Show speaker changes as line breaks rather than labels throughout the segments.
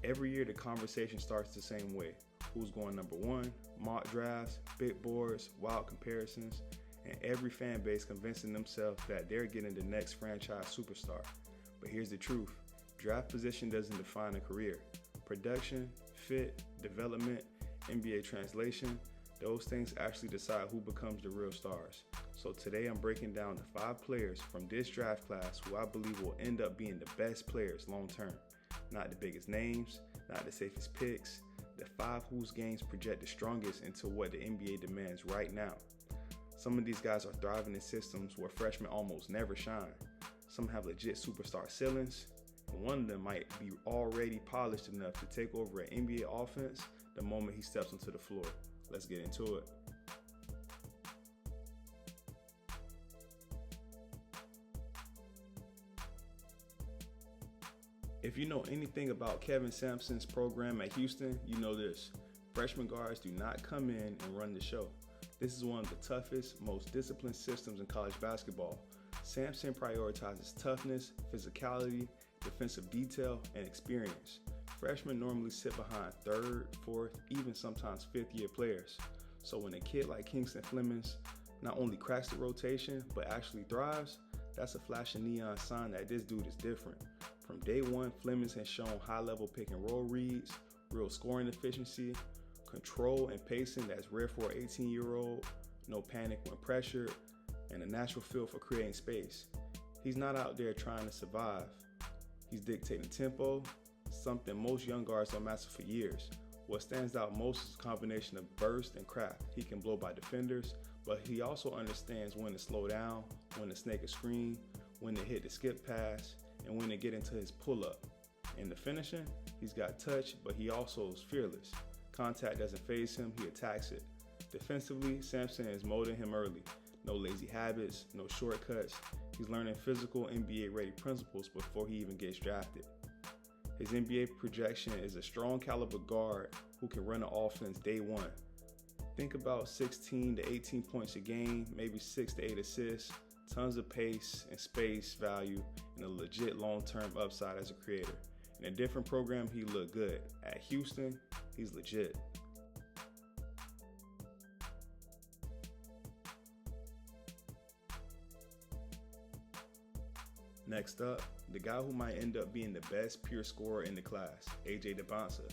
Every year the conversation starts the same way. Who's going number one, mock drafts, big boards, wild comparisons, and every fan base convincing themselves that they're getting the next franchise superstar. But here's the truth. Draft position doesn't define a career. Production, fit, development, NBA translation, those things actually decide who becomes the real stars. So today I'm breaking down the 5 players from this draft class who I believe will end up being the best players long term. Not the biggest names, not the safest picks, the 5 whose games project the strongest into what the NBA demands right now. Some of these guys are thriving in systems where freshmen almost never shine. Some have legit superstar ceilings, and one of them might be already polished enough to take over an NBA offense the moment he steps onto the floor. Let's get into it. If you know anything about Kevin Sampson's program at Houston, you know this. Freshman guards do not come in and run the show. This is one of the toughest, most disciplined systems in college basketball. Sampson prioritizes toughness, physicality, defensive detail, and experience. Freshmen normally sit behind 3rd, 4th, even sometimes 5th year players. So when a kid like Kingston Flemings not only cracks the rotation, but actually thrives, that's a flashing neon sign that this dude is different. From day one, Flemings has shown high-level pick and roll reads, real scoring efficiency, control and pacing that's rare for an 18-year-old, no panic when pressured, and a natural feel for creating space. He's not out there trying to survive. He's dictating tempo, something most young guards don't master for years. What stands out most is a combination of burst and craft. He can blow by defenders, but he also understands when to slow down, when to snake a screen, when to hit the skip pass, and when to get into his pull-up. In the finishing, he's got touch, but he also is fearless. Contact doesn't faze him, he attacks it. Defensively, Sampson is molding him early. No lazy habits, no shortcuts. He's learning physical NBA-ready principles before he even gets drafted. His NBA projection is a strong caliber guard who can run an offense day one. Think about 16 to 18 points a game, maybe 6 to 8 assists, tons of pace and space value, and a legit long-term upside as a creator. In a different program, he looked good. At Houston, he's legit. Next up, the guy who might end up being the best pure scorer in the class, AJ Dembonsa.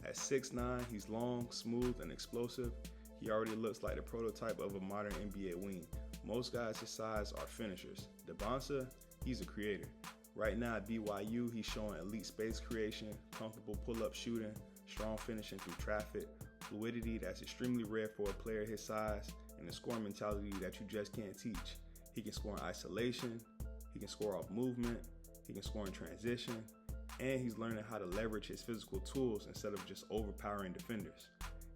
At 6'9", he's long, smooth, and explosive. He already looks like the prototype of a modern NBA wing. Most guys his size are finishers. Dembonsa, he's a creator. Right now at BYU, he's showing elite space creation, comfortable pull-up shooting, strong finishing through traffic, fluidity that's extremely rare for a player his size, and a scoring mentality that you just can't teach. He can score in isolation, he can score off movement, he can score in transition, and he's learning how to leverage his physical tools instead of just overpowering defenders.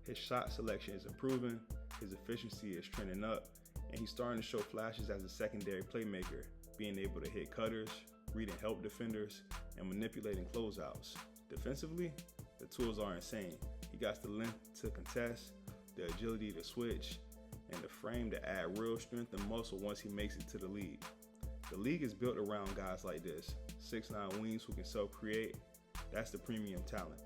His shot selection is improving, his efficiency is trending up, and he's starting to show flashes as a secondary playmaker, being able to hit cutters, reading help defenders, and manipulating closeouts. Defensively, the tools are insane. He got the length to contest, the agility to switch, and the frame to add real strength and muscle once he makes it to the league. The league is built around guys like this, 6'9" wings who can self-create. That's the premium talent.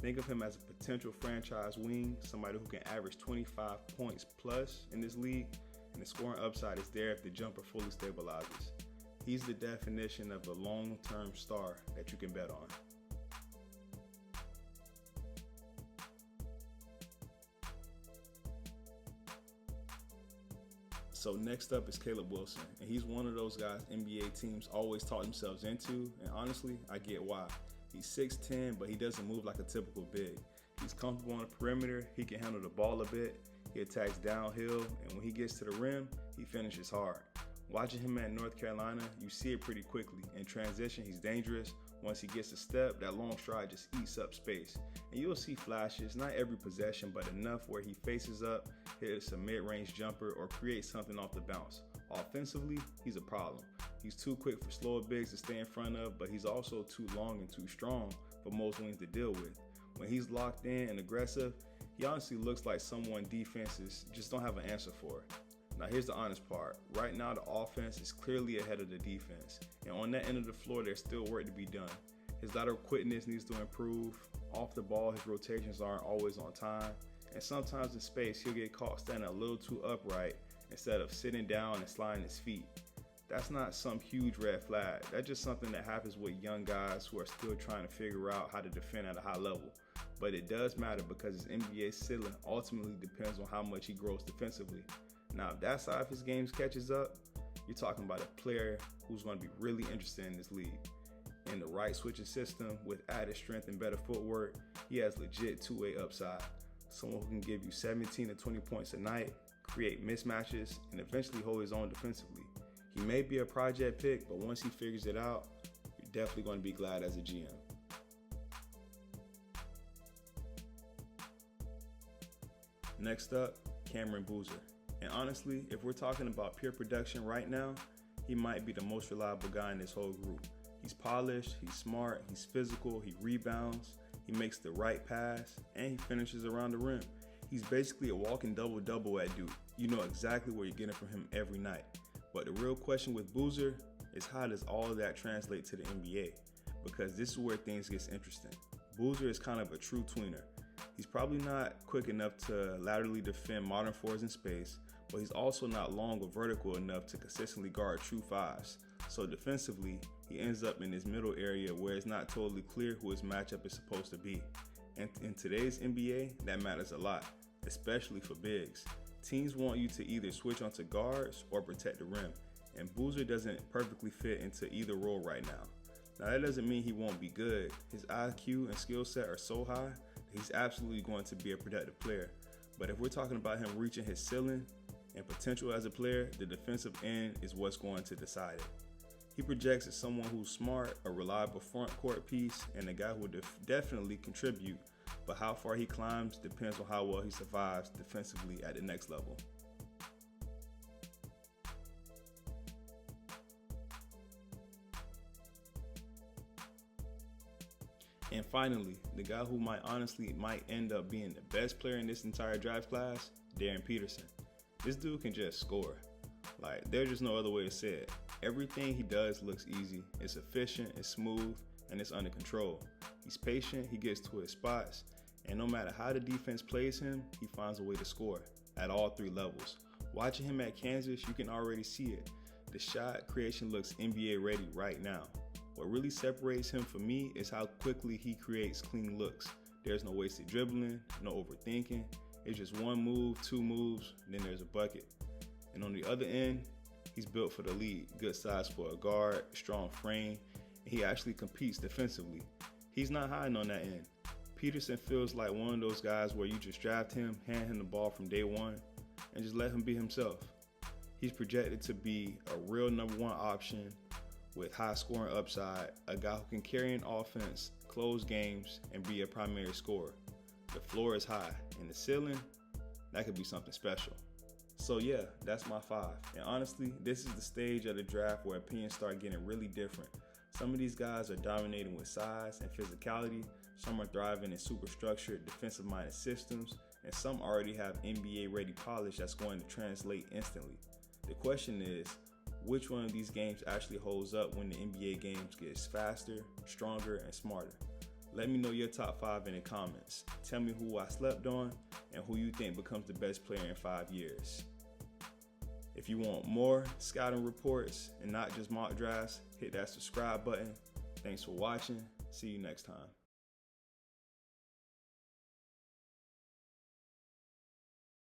Think of him as a potential franchise wing, somebody who can average 25 points plus in this league, and the scoring upside is there if the jumper fully stabilizes. He's the definition of a long-term star that you can bet on. So next up is Caleb Wilson, and he's one of those guys NBA teams always talk themselves into, and honestly, I get why. He's 6'10", but he doesn't move like a typical big. He's comfortable on the perimeter, he can handle the ball a bit, he attacks downhill, and when he gets to the rim, he finishes hard. Watching him at North Carolina, you see it pretty quickly. In transition, he's dangerous. Once he gets a step, that long stride just eats up space. And you'll see flashes, not every possession, but enough where he faces up, hits a mid-range jumper, or creates something off the bounce. Offensively, he's a problem. He's too quick for slower bigs to stay in front of, but he's also too long and too strong for most wings to deal with. When he's locked in and aggressive, he honestly looks like someone defenses just don't have an answer for. Now here's the honest part. Right now the offense is clearly ahead of the defense, and on that end of the floor there's still work to be done. His lateral quickness needs to improve. Off the ball, his rotations aren't always on time. And sometimes in space, he'll get caught standing a little too upright instead of sitting down and sliding his feet. That's not some huge red flag. That's just something that happens with young guys who are still trying to figure out how to defend at a high level. But it does matter because his NBA ceiling ultimately depends on how much he grows defensively. Now, if that side of his game catches up, you're talking about a player who's going to be really interested in this league. In the right switching system with added strength and better footwork, he has legit two-way upside. Someone who can give you 17 to 20 points a night, create mismatches, and eventually hold his own defensively. He may be a project pick, but once he figures it out, you're definitely going to be glad as a GM. Next up, Cameron Boozer. And honestly, if we're talking about pure production right now, he might be the most reliable guy in this whole group. He's polished, he's smart, he's physical, he rebounds, he makes the right pass, and he finishes around the rim. He's basically a walking double-double at Duke. You know exactly what you're getting from him every night. But the real question with Boozer is how does all of that translate to the NBA? Because this is where things get interesting. Boozer is kind of a true tweener. He's probably not quick enough to laterally defend modern fours in space, but he's also not long or vertical enough to consistently guard true fives. So defensively, he ends up in this middle area where it's not totally clear who his matchup is supposed to be. And in today's NBA, that matters a lot, especially for bigs. Teams want you to either switch onto guards or protect the rim, and Boozer doesn't perfectly fit into either role right now. Now that doesn't mean he won't be good. His IQ and skill set are so high that he's absolutely going to be a productive player. But if we're talking about him reaching his ceiling and potential as a player, the defensive end is what's going to decide it. He projects as someone who's smart, a reliable front court piece, and a guy who will definitely contribute, but how far he climbs depends on how well he survives defensively at the next level. And finally, the guy who might end up being the best player in this entire draft class, Darren Peterson. This dude can just score. Like, there's just no other way to say it. Everything he does looks easy, it's efficient, it's smooth, and it's under control. He's patient, he gets to his spots, and no matter how the defense plays him, he finds a way to score at all three levels. Watching him at Kansas, you can already see it. The shot creation looks NBA ready right now. What really separates him from me is how quickly he creates clean looks. There's no wasted dribbling, no overthinking. It's just one move, two moves, then there's a bucket. And on the other end, he's built for the league. Good size for a guard, strong frame, and he actually competes defensively. He's not hiding on that end. Peterson feels like one of those guys where you just draft him, hand him the ball from day one, and just let him be himself. He's projected to be a real number one option with high scoring upside, a guy who can carry an offense, close games, and be a primary scorer. The floor is high, and the ceiling, that could be something special. So yeah, that's my 5. And honestly, this is the stage of the draft where opinions start getting really different. Some of these guys are dominating with size and physicality, some are thriving in super structured, defensive-minded systems, and some already have NBA-ready polish that's going to translate instantly. The question is, which one of these games actually holds up when the NBA games gets faster, stronger, and smarter? Let me know your top 5 in the comments. Tell me who I slept on and who you think becomes the best player in 5 years. If you want more scouting reports and not just mock drafts, hit that subscribe button. Thanks for watching. See you next time.